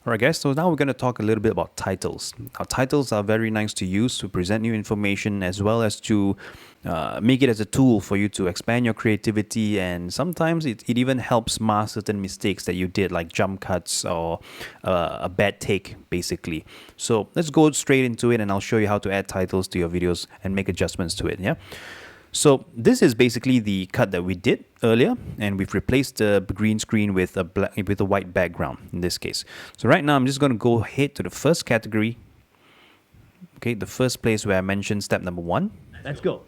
Alright guys, so now we're going to talk a little bit about titles. Now titles are very nice to use to present new information as well as to make it as a tool for you to expand your creativity, and sometimes it even helps mask certain mistakes that you did, like jump cuts or a bad take basically. So let's go straight into it and I'll show you how to add titles to your videos and make adjustments to it. So this is basically the cut that we did earlier, and we've replaced the green screen with a white background in this case. So right now I'm just going to go ahead to the first category. Okay, the first place where I mentioned step number 1. Let's go.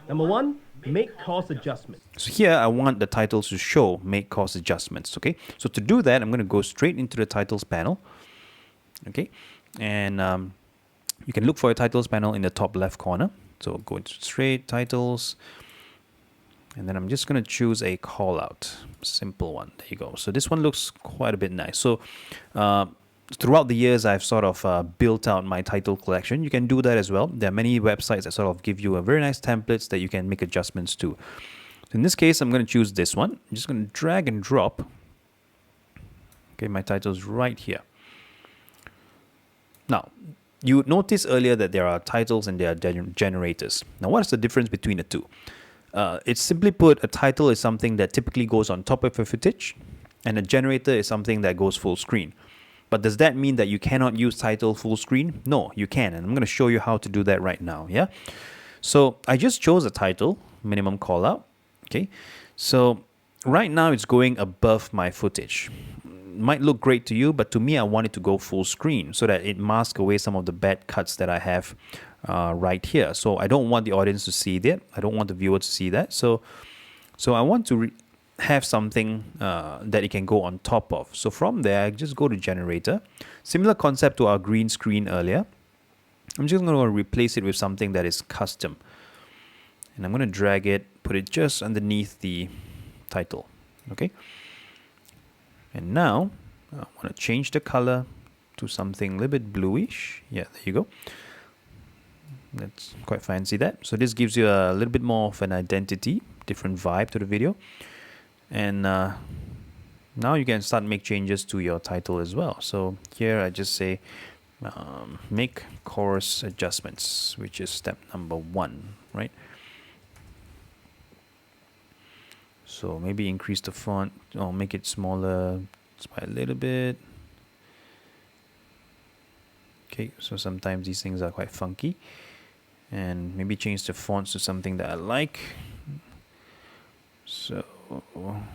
Number 1, make course adjustments. So here I want the titles to show make course adjustments. Okay, so to do that I'm going to go straight into the titles panel. Okay, and you can look for your titles panel in the top left corner. So go into straight titles, and then I'm just going to choose a call out, simple one. There you go. So this one looks quite a bit nice. So throughout the years, I've sort of built out my title collection. You can do that as well. There are many websites that sort of give you a very nice templates that you can make adjustments to. So in this case, I'm going to choose this one. I'm just going to drag and drop. Okay, my title's right here. Now, you would notice earlier that there are titles and there are generators. Now, what is the difference between the two? It's simply put, a title is something that typically goes on top of a footage, and a generator is something that goes full screen. But does that mean that you cannot use title full screen? No, you can, and I'm going to show you how to do that right now. So I just chose a title, minimum callout. Okay, so right now it's going above my footage. Might look great to you, but to me I want it to go full screen so that it masks away some of the bad cuts that I have right here. So I don't want the audience to see that. I don't want the viewer to see that. So I want to have something that it can go on top of. So from there, I just go to generator. Similar concept to our green screen earlier. I'm just going to replace it with something that is custom, and I'm going to drag it, put it just underneath the title. Okay. And now I want to change the color to something a little bit bluish. Yeah, there you go. That's quite fancy that. So this gives you a little bit more of an identity, different vibe to the video. And now you can start make changes to your title as well. So here I just say make course adjustments, which is step number 1, right? So maybe increase the font or make it smaller just by a little bit. Okay, so sometimes these things are quite funky. And maybe change the fonts to something that I like. So I'm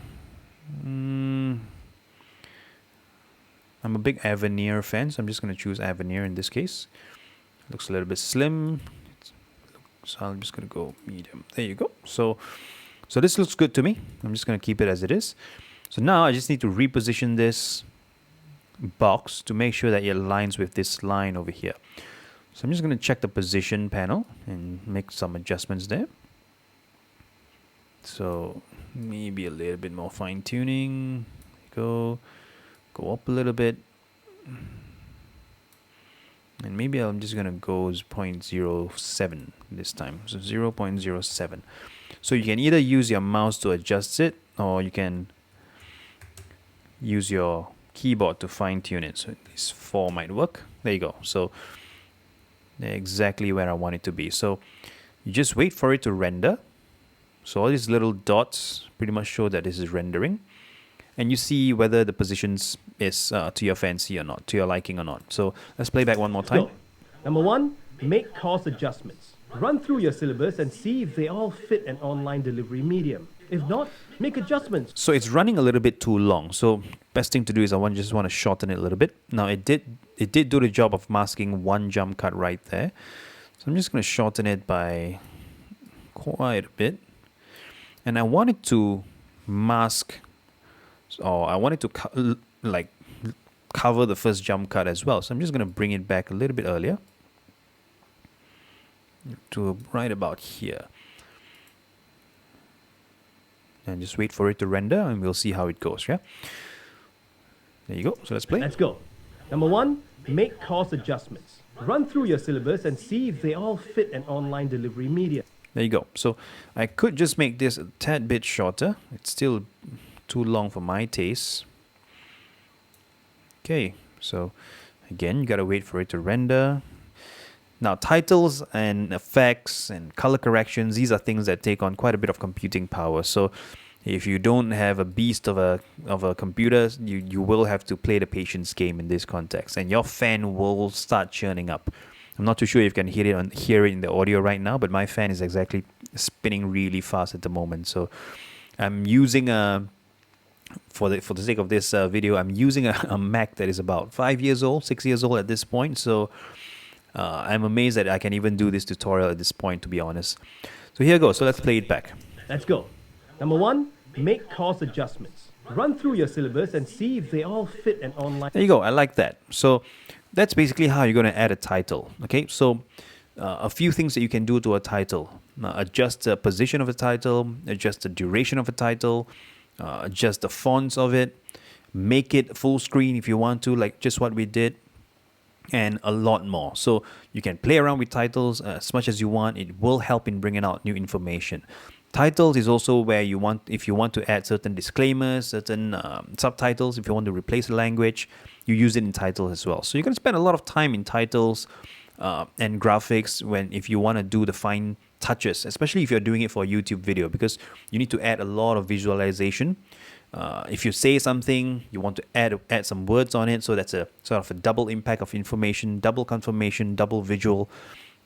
a big Avenir fan, so I'm just going to choose Avenir in this case. Looks a little bit slim. So I'm just going to go medium. There you go. So this looks good to me. I'm just going to keep it as it is. So now I just need to reposition this box to make sure that it aligns with this line over here. So I'm just going to check the position panel and make some adjustments there. So maybe a little bit more fine tuning. Go up a little bit. And maybe I'm just going to go 0.07 this time. So 0.07. So you can either use your mouse to adjust it, or you can use your keyboard to fine tune it. So this 4 might work. There you go. So they're exactly where I want it to be. So you just wait for it to render. So all these little dots pretty much show that this is rendering. And you see whether the positions is to your fancy or not, to your liking or not. So let's play back one more time. So, number 1, make course adjustments. Run through your syllabus and see if they all fit an online delivery medium. If not, make adjustments. So it's running a little bit too long. So best thing to do is I just want to shorten it a little bit. Now it did do the job of masking one jump cut right there. So I'm just going to shorten it by quite a bit. And I want it to mask, or I want it to cover the first jump cut as well. So I'm just going to bring it back a little bit earlier to right about here. And just wait for it to render and we'll see how it goes. Yeah. There you go. So let's play. Let's go. Number 1, make course adjustments. Run through your syllabus and see if they all fit an online delivery medium. There you go. So I could just make this a tad bit shorter. It's still too long for my taste. Okay, So again, you gotta wait for it to render. Now, titles and effects and color corrections, these are things that take on quite a bit of computing power. So if you don't have a beast of a computer, you will have to play the patience game in this context, and your fan will start churning up. I'm not too sure if you can hear it in the audio right now, but my fan is exactly spinning really fast at the moment. So I'm using for the sake of this video, I'm using a Mac that is about 5 years old, 6 years old at this point. So I'm amazed that I can even do this tutorial at this point, to be honest. So here goes. So let's play it back. Let's go. Number 1, make course adjustments. Run through your syllabus and see if they all fit an online. There you go. I like that. So that's basically how you're going to add a title. Okay. So a few things that you can do to a title. Adjust the position of a title, adjust the duration of a title, adjust the fonts of it, make it full screen if you want to, like just what we did, and a lot more. So you can play around with titles as much as you want. It will help in bringing out new information. Titles is also where if you want to add certain disclaimers, certain subtitles, if you want to replace a language, you use it in titles as well. So you're going to spend a lot of time in titles and graphics if you want to do the fine touches, especially if you're doing it for a YouTube video, because you need to add a lot of visualization. If you say something, you want to add some words on it, so that's a sort of a double impact of information, double confirmation, double visual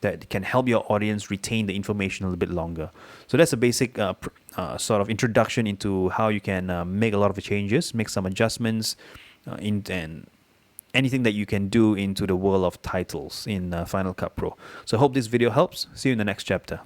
that can help your audience retain the information a little bit longer. So that's a basic sort of introduction into how you can make a lot of changes, make some adjustments, and anything that you can do into the world of titles in Final Cut Pro. So I hope this video helps. See you in the next chapter.